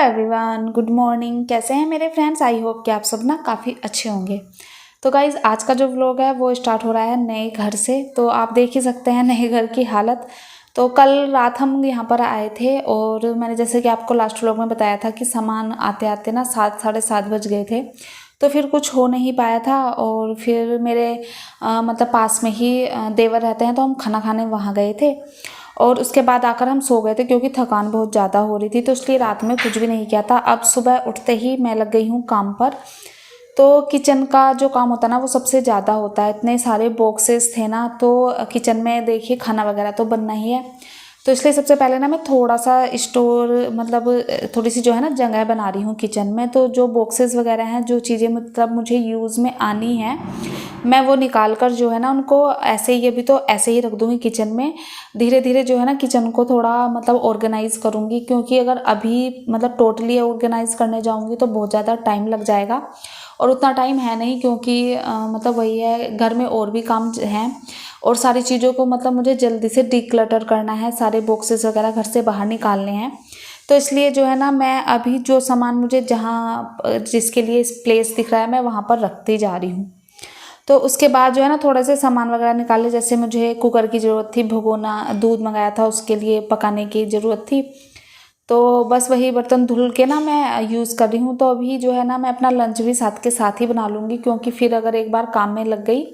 Everyone, good morning. कैसे हैं मेरे फ्रेंड्स? आई होप कि आप सब ना काफ़ी अच्छे होंगे। तो गाइज़, आज का जो व्लॉग है वो स्टार्ट हो रहा है नए घर से। तो आप देख ही सकते हैं नए घर की हालत। तो कल रात हम यहाँ पर आए थे और मैंने जैसे कि आपको लास्ट व्लॉग में बताया था कि सामान आते आते ना 7 साढ़े 7 बज गए थे। तो फिर कुछ हो नहीं पाया था और फिर मेरे मतलब पास में ही देवर रहते हैं, तो हम खाना खाने वहाँ गए थे और उसके बाद आकर हम सो गए थे क्योंकि थकान बहुत ज़्यादा हो रही थी। तो इसलिए रात में कुछ भी नहीं किया था। अब सुबह उठते ही मैं लग गई हूँ काम पर। तो किचन का जो काम होता है ना वो सबसे ज़्यादा होता है। इतने सारे बॉक्सेस थे ना, तो किचन में देखिए खाना वगैरह तो बनना ही है। तो इसलिए सबसे पहले ना मैं थोड़ा सा स्टोर मतलब थोड़ी सी जो है ना जगह बना रही हूँ किचन में। तो जो बॉक्सेस वगैरह हैं, जो चीज़ें मतलब मुझे यूज़ में आनी है, मैं वो निकाल कर जो है ना उनको ऐसे ही, अभी तो ऐसे ही रख दूँगी किचन में। धीरे धीरे जो है ना किचन को थोड़ा मतलब ऑर्गेनाइज़ करूँगी, क्योंकि अगर अभी मतलब टोटली ऑर्गेनाइज़ करने जाऊँगी तो बहुत ज़्यादा टाइम लग जाएगा और उतना टाइम है नहीं, क्योंकि मतलब वही है, घर में और भी काम हैं और सारी चीज़ों को मतलब मुझे जल्दी से डिक्लटर करना है, सारे बॉक्सेस वगैरह घर से बाहर निकालने हैं। तो इसलिए जो है ना मैं अभी जो सामान मुझे जहाँ जिसके लिए प्लेस दिख रहा है मैं वहाँ पर रखती जा रही हूँ। तो उसके बाद जो है ना थोड़े से सामान वगैरह निकाले। जैसे मुझे कुकर की ज़रूरत थी, भगोना दूध मंगाया था उसके लिए पकाने की ज़रूरत थी। तो बस वही बर्तन धुल के ना मैं यूज़ कर रही हूँ। तो अभी जो है ना मैं अपना लंच भी साथ के साथ ही बना लूँगी, क्योंकि फिर अगर एक बार काम में लग गई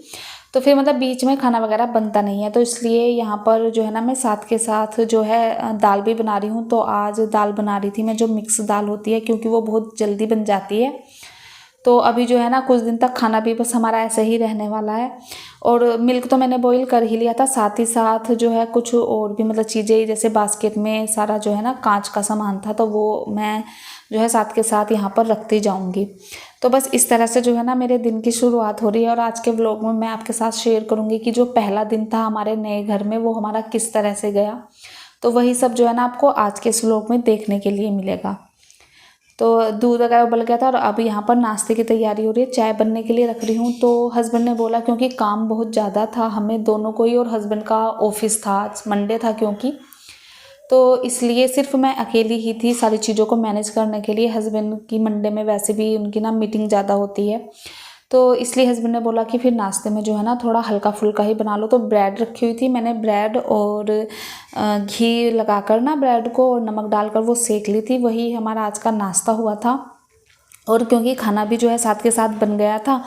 तो फिर मतलब बीच में खाना वगैरह बनता नहीं है। तो इसलिए यहाँ पर जो है ना मैं साथ के साथ जो है दाल भी बना रही हूँ। तो आज दाल बना रही थी मैं, जो मिक्स दाल होती है, क्योंकि वो बहुत जल्दी बन जाती है। तो अभी जो है ना कुछ दिन तक खाना भी बस हमारा ऐसे ही रहने वाला है। और मिल्क तो मैंने बॉईल कर ही लिया था, साथ ही साथ जो है कुछ और भी मतलब चीज़ें, जैसे बास्केट में सारा जो है ना कांच का सामान था, तो वो मैं जो है साथ के साथ यहाँ पर रखती जाऊँगी। तो बस इस तरह से जो है ना मेरे दिन की शुरुआत हो रही है। और आज के व्लॉग में मैं आपके साथ शेयर करूँगी कि जो पहला दिन था हमारे नए घर में वो हमारा किस तरह से गया। तो वही सब जो है ना आपको आज के इस व्लॉग में देखने के लिए मिलेगा। तो दूध वगैरह उबल गया था और अब यहाँ पर नाश्ते की तैयारी हो रही है, चाय बनने के लिए रख रही हूँ। तो हस्बैंड ने बोला, क्योंकि काम बहुत ज़्यादा था हमें दोनों को ही, और हस्बैंड का ऑफिस था, आज मंडे था क्योंकि, तो इसलिए सिर्फ मैं अकेली ही थी सारी चीज़ों को मैनेज करने के लिए। हस्बैंड की मंडे में वैसे भी उनकी ना मीटिंग ज़्यादा होती है। तो इसलिए हस्बैंड ने बोला कि फिर नाश्ते में जो है ना थोड़ा हल्का फुल्का ही बना लो। तो ब्रेड रखी हुई थी, मैंने ब्रेड और घी लगाकर ना ब्रेड को और नमक डालकर वो सेक ली थी। वही हमारा आज का नाश्ता हुआ था। और क्योंकि खाना भी जो है साथ के साथ बन गया था,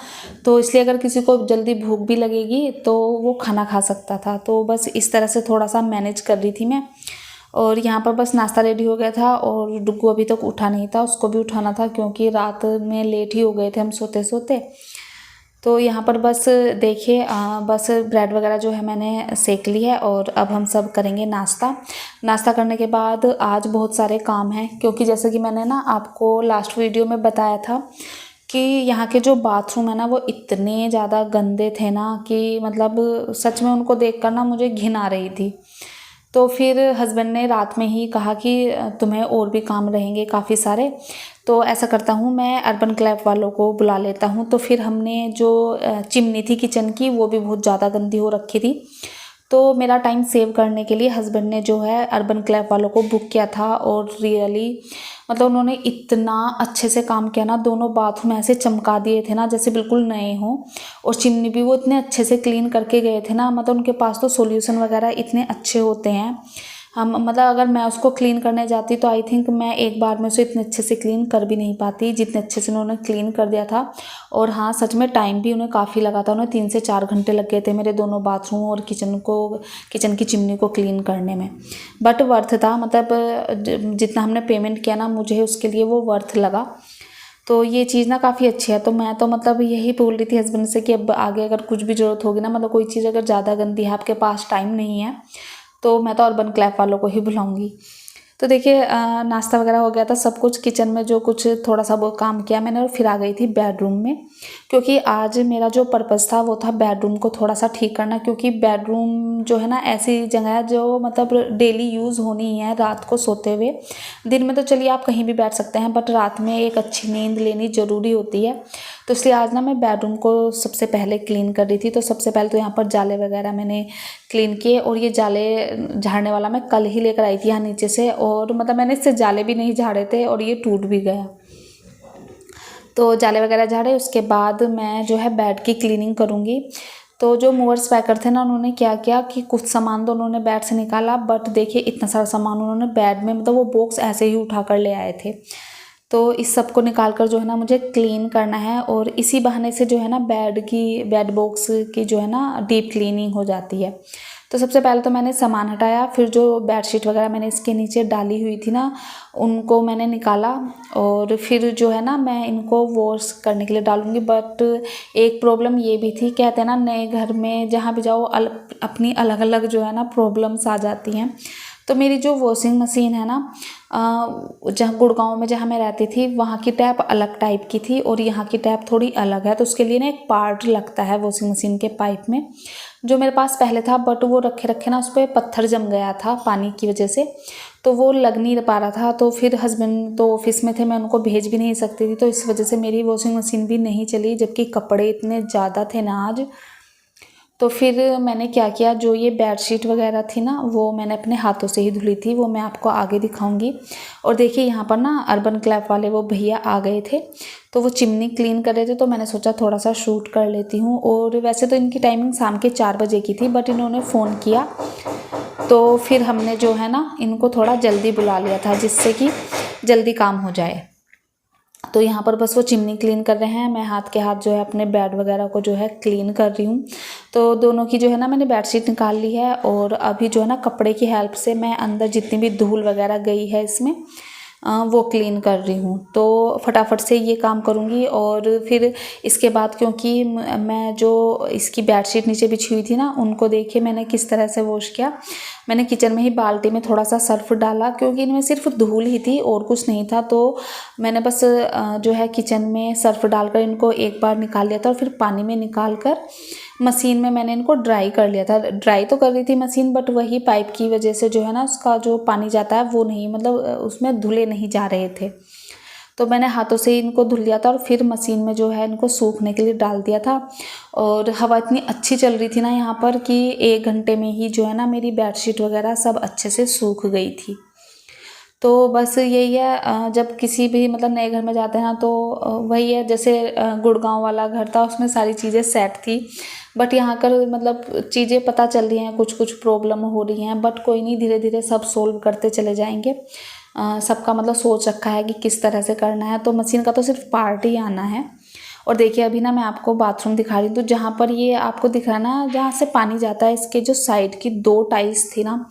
तो इसलिए अगर किसी को जल्दी भूख भी लगेगी तो वो खाना खा सकता था। तो बस इस तरह से थोड़ा सा मैनेज कर रही थी मैं। और यहाँ पर बस नाश्ता रेडी हो गया था और डुग्गू अभी तक उठा नहीं था, उसको भी उठाना था क्योंकि रात में लेट ही हो गए थे हम सोते सोते। तो यहाँ पर बस देखिए बस ब्रेड वगैरह जो है मैंने सेक ली है और अब हम सब करेंगे नाश्ता। नाश्ता करने के बाद आज बहुत सारे काम हैं, क्योंकि जैसे कि मैंने ना आपको लास्ट वीडियो में बताया था कि यहाँ के जो बाथरूम है ना वो इतने ज़्यादा गंदे थे ना कि मतलब सच में उनको देखकर ना मुझे घिन आ रही थी। तो फिर हस्बैंड ने रात में ही कहा कि तुम्हें और भी काम रहेंगे काफ़ी सारे, तो ऐसा करता हूँ मैं अर्बन क्लैप वालों को बुला लेता हूँ। तो फिर हमने जो चिमनी थी किचन की वो भी बहुत ज़्यादा गंदी हो रखी थी। तो मेरा टाइम सेव करने के लिए हस्बैंड ने जो है अर्बन क्लैप वालों को बुक किया था। और रियली मतलब उन्होंने इतना अच्छे से काम किया ना, दोनों बाथरूम ऐसे चमका दिए थे ना जैसे बिल्कुल नए हों। और चिमनी भी वो इतने अच्छे से क्लीन करके गए थे ना, मतलब उनके पास तो सॉल्यूशन वगैरह इतने अच्छे होते हैं। हम मतलब अगर मैं उसको क्लीन करने जाती तो आई थिंक मैं एक बार में उसे इतने अच्छे से क्लीन कर भी नहीं पाती जितने अच्छे से उन्होंने क्लीन कर दिया था। और हाँ, सच में टाइम भी उन्हें काफ़ी लगा था, उन्हें 3 से 4 घंटे लग गए थे मेरे दोनों बाथरूम और किचन की चिमनी को क्लीन करने में। बट वर्थ था, मतलब जितना हमने पेमेंट किया ना मुझे उसके लिए वो वर्थ लगा। तो ये चीज़ ना काफ़ी अच्छी है। तो मैं तो मतलब यही बोल रही थी हस्बैंड से कि अब आगे अगर कुछ भी ज़रूरत होगी ना, मतलब कोई चीज़ अगर ज़्यादा गंदी है, आपके पास टाइम नहीं है, तो मैं तो अर्बन क्लैप वालों को ही बुलाऊंगी। तो देखिए नाश्ता वगैरह हो गया था, सब कुछ किचन में जो कुछ थोड़ा सा वो काम किया मैंने, और फिर आ गई थी बेडरूम में। क्योंकि आज मेरा जो पर्पस था वो था बेडरूम को थोड़ा सा ठीक करना, क्योंकि बेडरूम जो है ना ऐसी जगह है जो मतलब डेली यूज़ होनी है रात को सोते हुए। दिन में तो चलिए आप कहीं भी बैठ सकते हैं, बट रात में एक अच्छी नींद लेनी ज़रूरी होती है। तो इसलिए आज ना मैं बेडरूम को सबसे पहले क्लीन कर रही थी। तो सबसे पहले तो यहाँ पर जाले वगैरह मैंने क्लीन किए, और ये जाले झाड़ने वाला मैं कल ही लेकर आई थी यहाँ नीचे से। और मतलब मैंने इससे जाले भी नहीं झाड़े थे और ये टूट भी गया। तो जाले वगैरह झाड़े, उसके बाद मैं जो है बेड की क्लीनिंग करूँगी। तो जो मूवर्स पैकर थे ना, उन्होंने क्या किया कि कुछ सामान तो उन्होंने बेड से निकाला, बट देखिए इतना सारा सामान उन्होंने बेड में, मतलब वो बॉक्स ऐसे ही उठा कर ले आए थे। तो इस सब को निकाल कर जो है ना मुझे क्लीन करना है, और इसी बहाने से जो है ना बेड बॉक्स की जो है ना डीप क्लीनिंग हो जाती है। तो सबसे पहले तो मैंने सामान हटाया, फिर जो बेडशीट वगैरह मैंने इसके नीचे डाली हुई थी ना, उनको मैंने निकाला, और फिर जो है ना मैं इनको वॉश करने के लिए डालूंगी। बट एक प्रॉब्लम ये भी थी, कहते हैं ना नए घर में जहाँ भी जाओ अपनी अलग अलग जो है ना प्रॉब्लम्स आ जाती हैं। तो मेरी जो वॉशिंग मशीन है ना, जहाँ गुड़गांव में जहाँ मैं रहती थी वहाँ की टैप अलग टाइप की थी और यहाँ की टैप थोड़ी अलग है। तो उसके लिए ना एक पार्ट लगता है वॉशिंग मशीन के पाइप में, जो मेरे पास पहले था, बट वो रखे रखे ना उस पर पत्थर जम गया था पानी की वजह से, तो वो लग नहीं पा रहा था। तो फिर हस्बैंड तो ऑफिस में थे, मैं उनको भेज भी नहीं सकती थी, तो इस वजह से मेरी वॉशिंग मशीन भी नहीं चली, जबकि कपड़े इतने ज़्यादा थे ना आज। तो फिर मैंने क्या किया, जो ये बेडशीट वगैरह थी ना वो मैंने अपने हाथों से ही धुली थी, वो मैं आपको आगे दिखाऊंगी। और देखिए यहाँ पर ना अर्बन क्लैप वाले वो भैया आ गए थे, तो वो चिमनी क्लीन कर रहे थे, तो मैंने सोचा थोड़ा सा शूट कर लेती हूँ। और वैसे तो इनकी टाइमिंग शाम के 4 बजे की थी, बट इन्होंने फ़ोन किया तो फिर हमने जो है ना इनको थोड़ा जल्दी बुला लिया था, जिससे कि जल्दी काम हो जाए। तो यहाँ पर बस वो चिमनी क्लीन कर रहे हैं, मैं हाथ के हाथ जो है अपने बेड वगैरह को जो है क्लीन कर रही हूँ। तो दोनों की जो है ना मैंने बेडशीट निकाल ली है, और अभी जो है ना कपड़े की हेल्प से मैं अंदर जितनी भी धूल वगैरह गई है इसमें वो क्लीन कर रही हूँ। तो फटाफट से ये काम करूँगी, और फिर इसके बाद क्योंकि मैं जो इसकी बेडशीट नीचे बिछी हुई थी ना, उनको देखिए मैंने किस तरह से वॉश किया। मैंने किचन में ही बाल्टी में थोड़ा सा सर्फ डाला, क्योंकि इनमें सिर्फ धूल ही थी और कुछ नहीं था। तो मैंने बस जो है किचन में सर्फ डालकर इनको एक बार निकाल लिया था, और फिर पानी में निकाल कर मशीन में मैंने इनको ड्राई कर लिया था। ड्राई तो कर रही थी मशीन, बट वही पाइप की वजह से जो है ना उसका जो पानी जाता है वो नहीं, मतलब उसमें धुले नहीं जा रहे थे। तो मैंने हाथों से इनको धुल लिया था, और फिर मशीन में जो है इनको सूखने के लिए डाल दिया था। और हवा इतनी अच्छी चल रही थी ना यहाँ पर कि 1 घंटे में ही जो है ना मेरी बेडशीट वगैरह सब अच्छे से सूख गई थी। तो बस यही है, जब किसी भी मतलब नए घर में जाते हैं ना, तो वही है, जैसे गुड़गांव वाला घर था उसमें सारी चीज़ें सेट थी, बट यहाँ कर मतलब चीज़ें पता चल रही हैं, कुछ कुछ प्रॉब्लम हो रही हैं, बट कोई नहीं, धीरे धीरे सब सोल्व करते चले जाएंगे। सबका मतलब सोच रखा है कि किस तरह से करना है। तो मशीन का तो सिर्फ पार्ट ही आना है। और देखिए अभी ना मैं आपको बाथरूम दिखा रही हूँ, तो जहाँ पर ये आपको दिख रहा है ना, जहाँ से पानी जाता है, इसके जो साइड की 2 टाइल्स थी ना,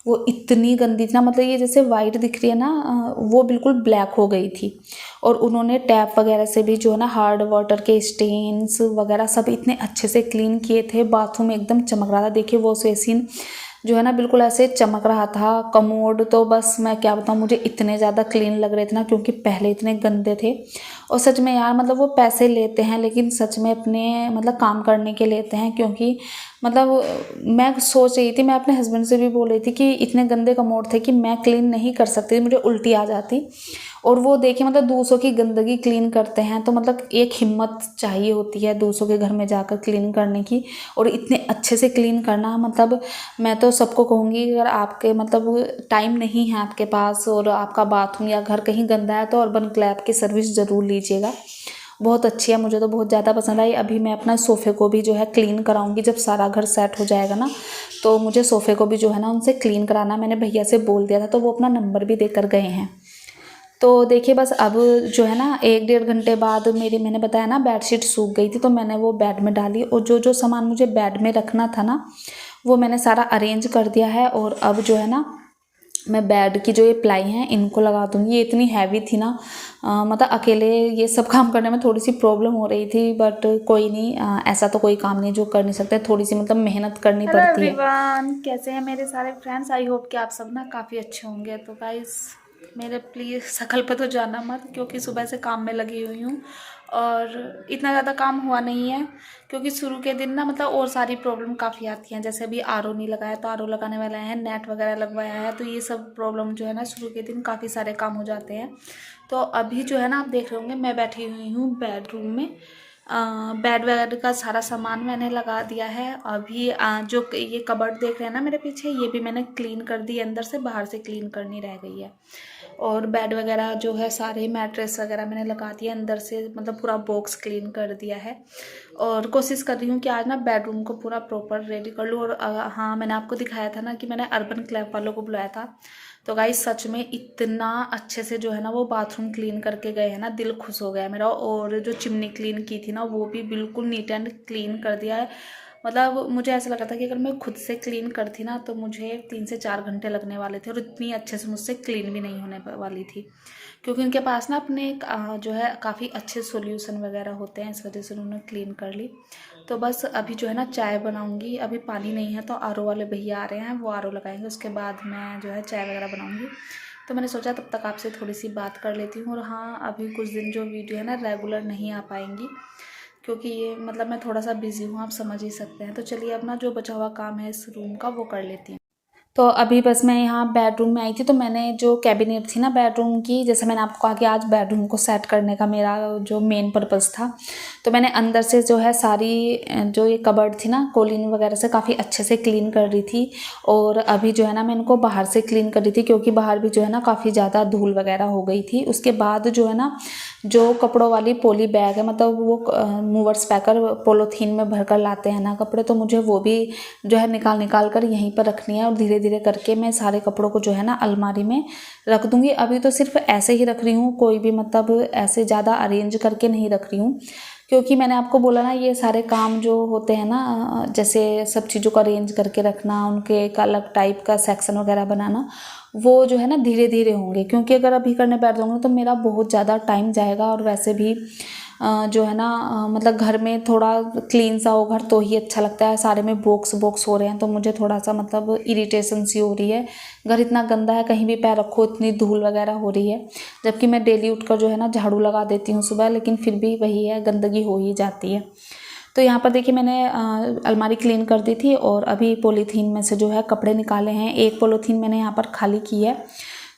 वो इतनी गंदी थी ना, मतलब ये जैसे वाइट दिख रही है ना, वो बिल्कुल ब्लैक हो गई थी। और उन्होंने टैप वगैरह से भी जो है ना हार्ड वाटर के स्टेन्स वगैरह सब इतने अच्छे से क्लीन किए थे, बाथरूम एकदम चमक रहा था। देखिए वो बेसिन जो है ना बिल्कुल ऐसे चमक रहा था। कमोड तो बस मैं क्या बताऊँ, मुझे इतने ज़्यादा क्लीन लग रहे थे ना, क्योंकि पहले इतने गंदे थे। और सच में यार, मतलब वो पैसे लेते हैं, लेकिन सच में अपने मतलब काम करने के लेते हैं। क्योंकि मतलब मैं सोच रही थी, मैं अपने हस्बैंड से भी बोल रही थी कि इतने गंदे कमोड थे कि मैं क्लीन नहीं कर सकती, मुझे उल्टी आ जाती। और वो देखिए मतलब दूसरों की गंदगी क्लीन करते हैं, तो मतलब एक हिम्मत चाहिए होती है दूसरों के घर में जाकर क्लीन करने की, और इतने अच्छे से क्लीन करना। मतलब मैं तो सबको कहूँगी, अगर आपके मतलब टाइम नहीं है आपके पास और आपका बाथरूम या घर कहीं गंदा है, तो अर्बन क्लैप की सर्विस ज़रूर लीजिएगा, बहुत अच्छी है। मुझे तो बहुत ज़्यादा पसंद आई। अभी मैं अपना सोफ़े को भी जो है क्लीन कराऊंगी, जब सारा घर सेट हो जाएगा ना, तो मुझे सोफ़े को भी जो है ना उनसे क्लीन कराना, मैंने भैया से बोल दिया था, तो वो अपना नंबर भी देकर गए हैं। तो देखिए बस अब जो है ना 1-1.5 घंटे बाद मैंने बताया ना बेडशीट सूख गई थी, तो मैंने वो बेड में डाली, और जो जो सामान मुझे बेड में रखना था ना, वो मैंने सारा अरेंज कर दिया है। और अब जो है ना मैं बेड की जो ये प्लाई हैं इनको लगा दूँगी। ये इतनी हैवी थी ना, मतलब अकेले ये सब काम करने में थोड़ी सी प्रॉब्लम हो रही थी, बट कोई नहीं, ऐसा तो कोई काम नहीं जो कर नहीं सकते, थोड़ी सी मतलब मेहनत करनी पड़ती है। हेलो एवरीवन, कैसे हैं मेरे सारे फ्रेंड्स? आई होप कि आप सब ना काफ़ी अच्छे होंगे। तो गाइस मेरे प्लीज़ शक्ल पे तो जाना मत, क्योंकि सुबह से काम में लगी हुई हूँ, और इतना ज़्यादा काम हुआ नहीं है, क्योंकि शुरू के दिन ना मतलब और सारी प्रॉब्लम काफ़ी आती हैं। जैसे अभी आरओ नहीं लगाया, तो आरओ लगाने वाला है, नेट वगैरह लगवाया है, तो ये सब प्रॉब्लम जो है ना शुरू के दिन काफ़ी सारे काम हो जाते हैं। तो अभी जो है ना आप देख रहे होंगे, मैं बैठी हुई हूँ बेडरूम में। बेड वगैरह का सारा सामान मैंने लगा दिया है। अभी जो ये कबर्ड देख रहे हैं ना मेरे पीछे, ये भी मैंने क्लीन कर दी, अंदर से बाहर से क्लीन करनी रह गई है। और बेड वगैरह जो है सारे मैट्रेस वगैरह मैंने लगा दिया अंदर से, मतलब पूरा बॉक्स क्लीन कर दिया है। और कोशिश कर रही हूँ कि आज ना बेडरूम को पूरा प्रॉपर रेडी कर लूँ। और हाँ, मैंने आपको दिखाया था ना कि मैंने अर्बन क्लैप वालों को बुलाया था, तो गाइस सच में इतना अच्छे से जो है ना वो बाथरूम क्लीन करके गए हैं ना, दिल खुश हो गया मेरा। और जो चिमनी क्लीन की थी ना, वो भी बिल्कुल नीट एंड क्लीन कर दिया है। मतलब मुझे ऐसा लगा था कि अगर मैं खुद से क्लीन करती ना तो मुझे 3 से 4 घंटे लगने वाले थे, और इतनी अच्छे से मुझसे क्लीन भी नहीं होने वाली थी, क्योंकि उनके पास ना अपने जो है काफ़ी अच्छे सॉल्यूशन वगैरह होते हैं, इस वजह से उन्होंने क्लीन कर ली। तो बस अभी जो है ना चाय बनाऊंगी। अभी पानी नहीं है तो आरओ वाले भैया आ रहे हैं, वो आरओ लगाएंगे, उसके बाद मैं जो है चाय वगैरह बनाऊंगी। तो मैंने सोचा तब तक आपसे थोड़ी सी बात कर लेती हूँ। और हाँ, अभी कुछ दिन जो वीडियो है ना रेगुलर नहीं आ पाएंगी, क्योंकि ये मतलब मैं थोड़ा सा बिजी हूँ, आप समझ ही सकते हैं। तो चलिए अपना जो बचा हुआ काम है इस रूम का वो कर लेती हूँ। तो अभी बस मैं यहाँ बेडरूम में आई थी, तो मैंने जो कैबिनेट थी ना बेडरूम की, जैसे मैंने आपको कहा कि आज बेडरूम को सेट करने का मेरा जो मेन पर्पज़ था, तो मैंने अंदर से जो है सारी जो ये कबर्ड थी ना कोलिन वगैरह से काफ़ी अच्छे से क्लीन कर रही थी। और अभी जो है ना मैं इनको बाहर से क्लीन कर रही थी, क्योंकि बाहर भी जो है ना काफ़ी ज़्यादा धूल वगैरह हो गई थी। उसके बाद जो है ना जो कपड़ों वाली पोली बैग है, मतलब वो मूवर्स पैकर पोलोथीन में भर कर लाते हैं ना कपड़े, तो मुझे वो भी जो है निकाल कर यहीं पर रखनी है। और धीरे धीरे करके मैं सारे कपड़ों को जो है ना अलमारी में रख दूंगी। अभी तो सिर्फ ऐसे ही रख रही हूँ, कोई भी मतलब ऐसे ज़्यादा अरेंज करके नहीं रख रही हूँ, क्योंकि मैंने आपको बोला ना ये सारे काम जो होते हैं ना, जैसे सब चीज़ों को अरेंज करके रखना, उनके एक अलग टाइप का सेक्शन वगैरह बनाना, वो जो है ना धीरे धीरे होंगे। क्योंकि अगर अभी करने बैठ जाऊँगी तो मेरा बहुत ज़्यादा टाइम जाएगा। और वैसे भी जो है ना मतलब घर में थोड़ा क्लीन सा हो घर तो ही अच्छा लगता है। सारे में बॉक्स बॉक्स हो रहे हैं तो मुझे थोड़ा सा मतलब इरिटेशन सी हो रही है। घर इतना गंदा है, कहीं भी पैर रखो इतनी धूल वगैरह हो रही है। जबकि मैं डेली उठकर जो है ना झाड़ू लगा देती हूँ सुबह, लेकिन फिर भी वही है, गंदगी हो ही जाती है। तो यहाँ पर देखिए मैंने अलमारी क्लीन कर दी थी, और अभी पॉलीथीन में से जो है कपड़े निकाले हैं। एक पॉलीथीन मैंने यहाँ पर खाली की है।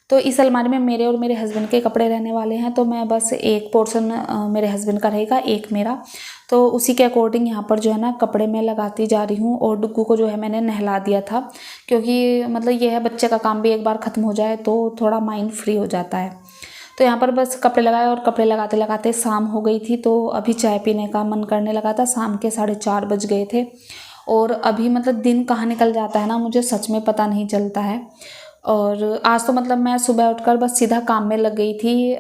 तो इस अलमारी में मेरे और मेरे हस्बैंड के कपड़े रहने वाले हैं, तो मैं बस एक पोर्शन मेरे हस्बैंड का रहेगा, एक मेरा। तो उसी के अकॉर्डिंग यहाँ पर जो है ना कपड़े मैं लगाती जा रही हूँ। और डुग्गू को जो है मैंने नहला दिया था, क्योंकि मतलब ये है बच्चे का काम भी एक बार ख़त्म हो जाए तो थोड़ा माइंड फ्री हो जाता है। तो यहाँ पर बस कपड़े लगाए, और कपड़े लगाते लगाते शाम हो गई थी, तो अभी चाय पीने का मन करने लगा था। शाम के 4:30 बज गए थे, और अभी मतलब दिन कहाँ निकल जाता है ना मुझे सच में पता नहीं चलता है। और आज तो मतलब मैं सुबह उठकर बस सीधा काम में लग गई थी।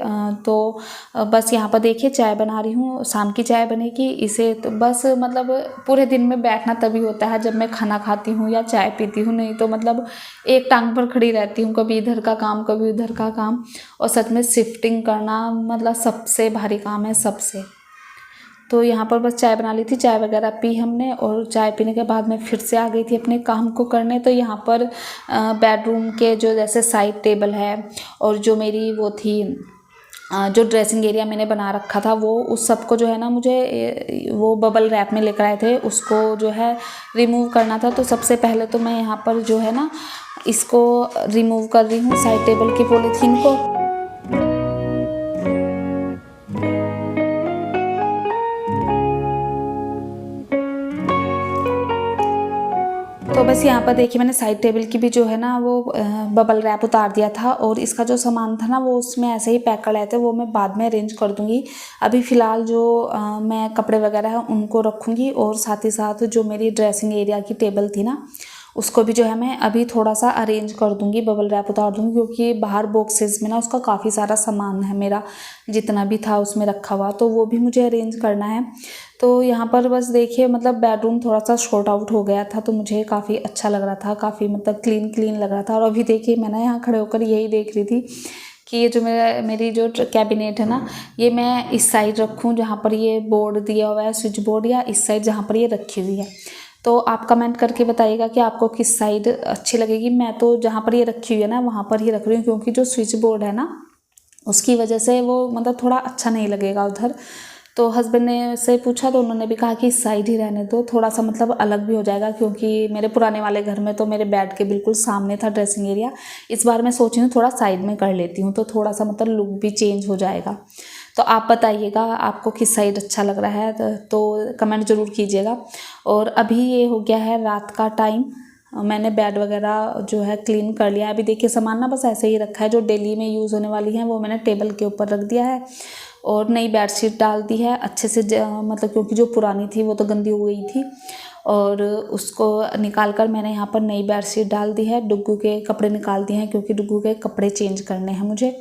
तो बस यहाँ पर देखिए चाय बना रही हूँ, शाम की चाय बनेगी। इसे तो बस मतलब पूरे दिन में बैठना तभी होता है जब मैं खाना खाती हूँ या चाय पीती हूँ, नहीं तो मतलब एक टांग पर खड़ी रहती हूँ, कभी इधर का काम कभी उधर का काम। और सच में शिफ्टिंग करना मतलब सबसे भारी काम है सबसे। तो यहाँ पर बस चाय बना ली थी, चाय वगैरह पी हमने, और चाय पीने के बाद मैं फिर से आ गई थी अपने काम को करने। तो यहाँ पर बेडरूम के जो जैसे साइड टेबल है, और जो मेरी वो थी जो ड्रेसिंग एरिया मैंने बना रखा था, वो उस सब को जो है ना मुझे वो बबल रैप में लेकर आए थे, उसको जो है रिमूव करना था। तो सबसे पहले तो मैं यहाँ पर जो है ना इसको रिमूव कर रही हूँ साइड टेबल की पॉलीथीन को। तो बस यहाँ पर देखिए मैंने साइड टेबल की भी जो है ना वो बबल रैप उतार दिया था, और इसका जो सामान था ना वो उसमें ऐसे ही पैक कर लाए थे, वो मैं बाद में अरेंज कर दूँगी। अभी फ़िलहाल जो मैं कपड़े वगैरह हैं उनको रखूँगी, और साथ ही साथ जो मेरी ड्रेसिंग एरिया की टेबल थी ना उसको भी जो है मैं अभी थोड़ा सा अरेंज कर दूँगी, बबल रैप उतार दूँगी, क्योंकि बाहर बॉक्सेस में ना उसका काफ़ी सारा सामान है, मेरा जितना भी था उसमें रखा हुआ, तो वो भी मुझे अरेंज करना है। तो यहाँ पर बस देखिए मतलब बेडरूम थोड़ा सा शॉर्ट आउट हो गया था, तो मुझे काफ़ी अच्छा लग रहा था, काफ़ी मतलब क्लीन क्लीन लग रहा था। और अभी देखिए मैं ना यहाँ खड़े होकर यही देख रही थी कि ये जो मेरी जो कैबिनेट है ना, ये मैं इस साइड रखूँ जहाँ पर ये बोर्ड दिया हुआ है स्विच बोर्ड, या इस साइड जहाँ पर ये रखी हुई है। तो आप कमेंट करके बताइएगा कि आपको किस साइड अच्छी लगेगी। मैं तो जहाँ पर ये रखी हुई है ना वहाँ पर ही रख रही हूँ, क्योंकि जो स्विच बोर्ड है ना उसकी वजह से वो मतलब थोड़ा अच्छा नहीं लगेगा उधर। तो हस्बैंड ने से पूछा तो उन्होंने भी कहा कि इस साइड ही रहने दो, थोड़ा सा मतलब अलग भी हो जाएगा, क्योंकि मेरे पुराने वाले घर में तो मेरे बेड के बिल्कुल सामने था ड्रेसिंग एरिया। इस बार मैं सोची हूँ थोड़ा साइड में कर लेती हूँ, तो थोड़ा सा मतलब लुक भी चेंज हो जाएगा। तो आप बताइएगा आपको किस साइड अच्छा लग रहा है, तो कमेंट ज़रूर कीजिएगा। और अभी ये हो गया है रात का टाइम, मैंने बेड वगैरह जो है क्लीन कर लिया। अभी देखिए सामान ना बस ऐसे ही रखा है, जो डेली में यूज़ होने वाली है वो मैंने टेबल के ऊपर रख दिया है और नई बेडशीट डाल दी है अच्छे से, मतलब क्योंकि जो पुरानी थी वो तो गंदी हो गई थी और उसको निकाल कर मैंने यहाँ पर नई बेडशीट डाल दी है। डुग्गू के कपड़े निकाल दिए हैं क्योंकि डुग्गू के कपड़े चेंज करने हैं मुझे।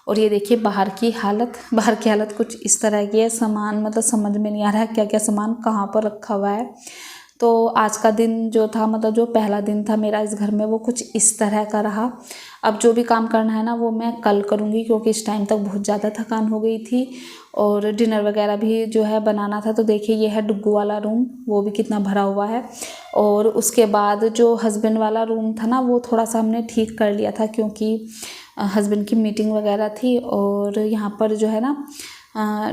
और ये देखिए बाहर की हालत कुछ इस तरह की है। सामान मतलब समझ में नहीं आ रहा है क्या क्या सामान कहाँ पर रखा हुआ है। तो आज का दिन जो था, मतलब जो पहला दिन था मेरा इस घर में, वो कुछ इस तरह का रहा। अब जो भी काम करना है ना वो मैं कल करूँगी क्योंकि इस टाइम तक बहुत ज़्यादा थकान हो गई थी और डिनर वगैरह भी जो है बनाना था। तो देखिए ये है डुग्गू वाला रूम, वो भी कितना भरा हुआ है। और उसके बाद जो हस्बैंड वाला रूम था ना वो थोड़ा सा हमने ठीक कर लिया था क्योंकि हस्बैंड की मीटिंग वगैरह थी। और यहाँ पर जो है ना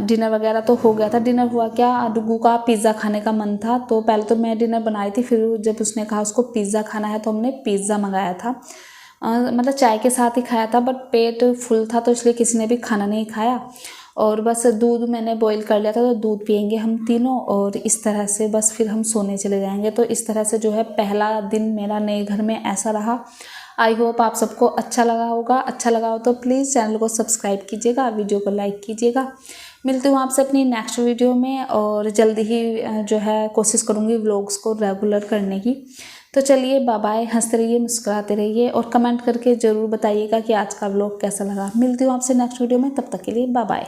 डिनर वगैरह तो हो गया था। डिनर हुआ क्या, डुग्गू का पिज़्ज़ा खाने का मन था तो पहले तो मैं डिनर बनाई थी, फिर जब उसने कहा उसको पिज़्ज़ा खाना है तो हमने पिज़्ज़ा मंगाया था। मतलब चाय के साथ ही खाया था बट पेट फुल था तो इसलिए किसी ने भी खाना नहीं खाया। और बस दूध मैंने बॉईल कर लिया था तो दूध पियेंगे हम तीनों और इस तरह से बस फिर हम सोने चले जाएंगे। तो इस तरह से जो है पहला दिन मेरा नए घर में ऐसा रहा। आई होप आप सबको अच्छा लगा होगा। अच्छा लगा हो तो प्लीज़ चैनल को सब्सक्राइब कीजिएगा, वीडियो को लाइक कीजिएगा। मिलती हूँ आपसे अपनी नेक्स्ट वीडियो में और जल्दी ही जो है कोशिश करूँगी व्लॉग्स को रेगुलर करने की। तो चलिए बाय बाय, हंसते रहिए, मुस्कुराते रहिए और कमेंट करके ज़रूर बताइएगा कि आज का व्लॉग कैसा लगा। मिलती हूँ आपसे नेक्स्ट वीडियो में, तब तक के लिए बाय बाय।